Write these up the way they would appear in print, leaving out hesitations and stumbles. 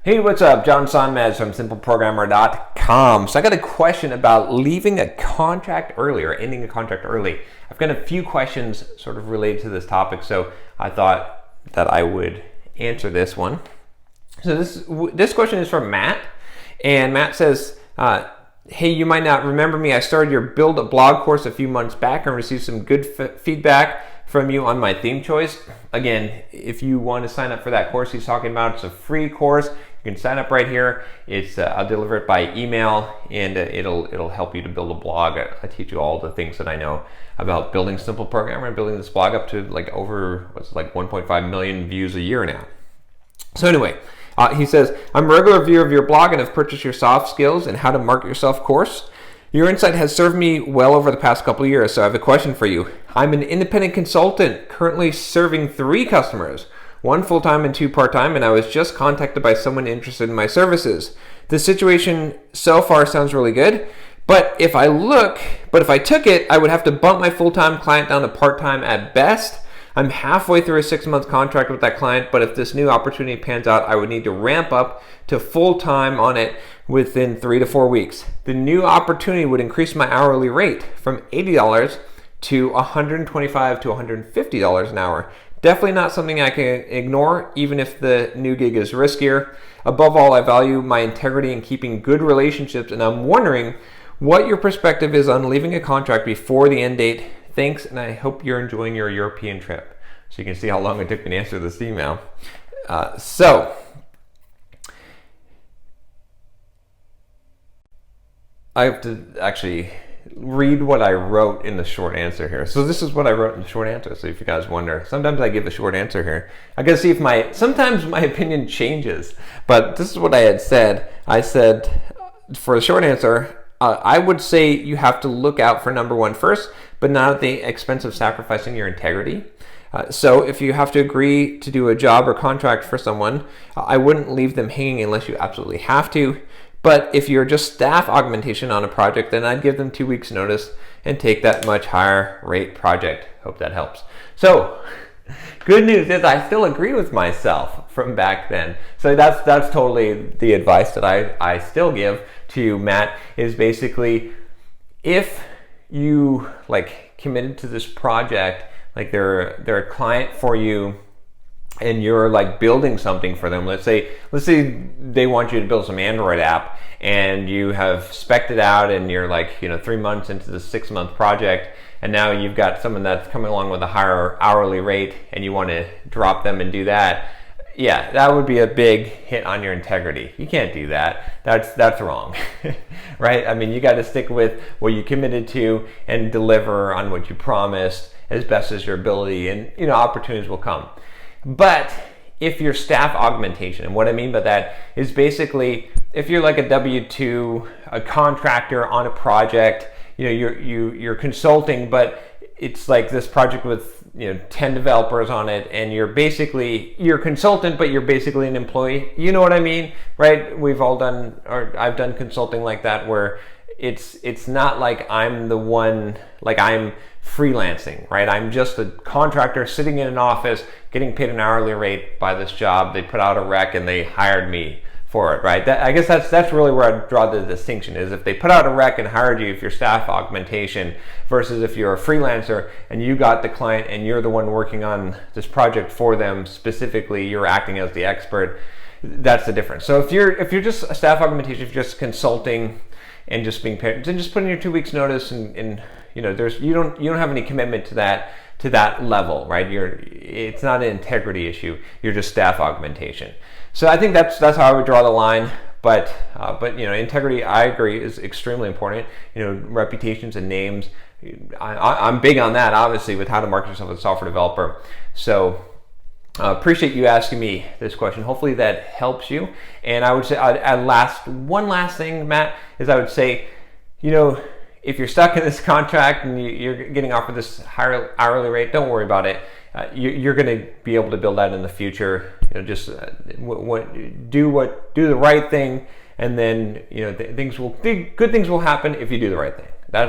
Hey, what's up? John Sonmez from simpleprogrammer.com. So I got a question about leaving a contract early or ending a contract early. I've got a few questions sort of related to this topic, so I thought that I would answer this one. So this question is from Matt, and Matt says, hey, you might not remember me. I started your Build a Blog course a few months back and received some good feedback from you on my theme choice. Again, if you want to sign up for that course he's talking about, it's a free course. You can sign up right here. It's I'll deliver it by email, and it'll help you to build a blog. I teach you all the things that I know about building Simple Programmer and building this blog up to like over 1.5 million views a year now. So anyway, he says, I'm a regular viewer of your blog and have purchased your soft skills and how to market yourself course. Your insight has served me well over the past couple of years, so I have a question for you. I'm an independent consultant currently serving 3 customers, 1 full-time and 2 part-time, and I was just contacted by someone interested in my services. The situation so far sounds really good, but if I took it, I would have to bump my full-time client down to part-time at best. I'm halfway through a 6-month contract with that client, but if this new opportunity pans out, I would need to ramp up to full-time on it within 3 to 4 weeks. The new opportunity would increase my hourly rate from $80 to $125 to $150 an hour. Definitely not something I can ignore, even if the new gig is riskier. Above all, I value my integrity and keeping good relationships, and I'm wondering what your perspective is on leaving a contract before the end date. Thanks, and I hope you're enjoying your European trip. So you can see how long it took me to answer this email. So I have to actually read what I wrote in the short answer here. So this is what I wrote in the short answer. So if you guys wonder, sometimes I give a short answer here. I gotta see if sometimes my opinion changes, but this is what I had said. I said, for the short answer, I would say you have to look out for number 1 first, but not at the expense of sacrificing your integrity. So if you have to agree to do a job or contract for someone, I wouldn't leave them hanging unless you absolutely have to. But if you're just staff augmentation on a project, then I'd give them 2 weeks notice and take that much higher rate project. Hope that helps. So good news is I still agree with myself from back then. So that's totally the advice that I still give to Matt, is basically if you committed to this project, like they're a client for you, and you're building something for them. Let's say they want you to build some Android app, and you have spec'd it out, and you're 3 months into the 6-month project, and now you've got someone that's coming along with a higher hourly rate, and you want to drop them and do that. Yeah, that would be a big hit on your integrity. You can't do that. That's wrong, right? I mean, you got to stick with what you committed to and deliver on what you promised as best as your ability, and opportunities will come. But if you're staff augmentation, and what I mean by that is basically if you're like a W-2, a contractor on a project, you're consulting, but it's like this project with 10 developers on it, and you're consultant, but you're basically an employee. You know what I mean, right? We've all done, or I've done consulting like that, where it's not like I'm the one, like I'm freelancing, right? I'm just a contractor sitting in an office getting paid an hourly rate by this job. They put out a rec and they hired me for it, right? I guess that's really where I draw the distinction, is if they put out a rec and hired you, if you're staff augmentation, versus if you're a freelancer and you got the client and you're the one working on this project for them specifically, you're acting as the expert. That's the difference. So if you're just a staff augmentation, if you're just consulting and just being paid, then just put in your 2 weeks notice, and you don't have any commitment to that level, right? It's not an integrity issue. You're just staff augmentation. So I think that's how I would draw the line. But integrity, I agree, is extremely important. Reputations and names. I'm big on that, obviously, with how to market yourself as a software developer. So appreciate you asking me this question. Hopefully that helps you. And I would say, one last thing, Matt, is I would say, if you're stuck in this contract and you're getting offered this higher hourly rate, don't worry about it. You're going to be able to build that in the future. Just do the right thing, and then good things will happen if you do the right thing.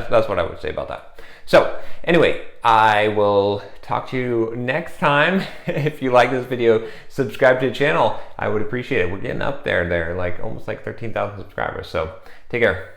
That's what I would say about that. So anyway, I will talk to you next time. If you like this video, subscribe to the channel. I would appreciate it. We're getting up there. They're like almost like 13,000 subscribers. So take care.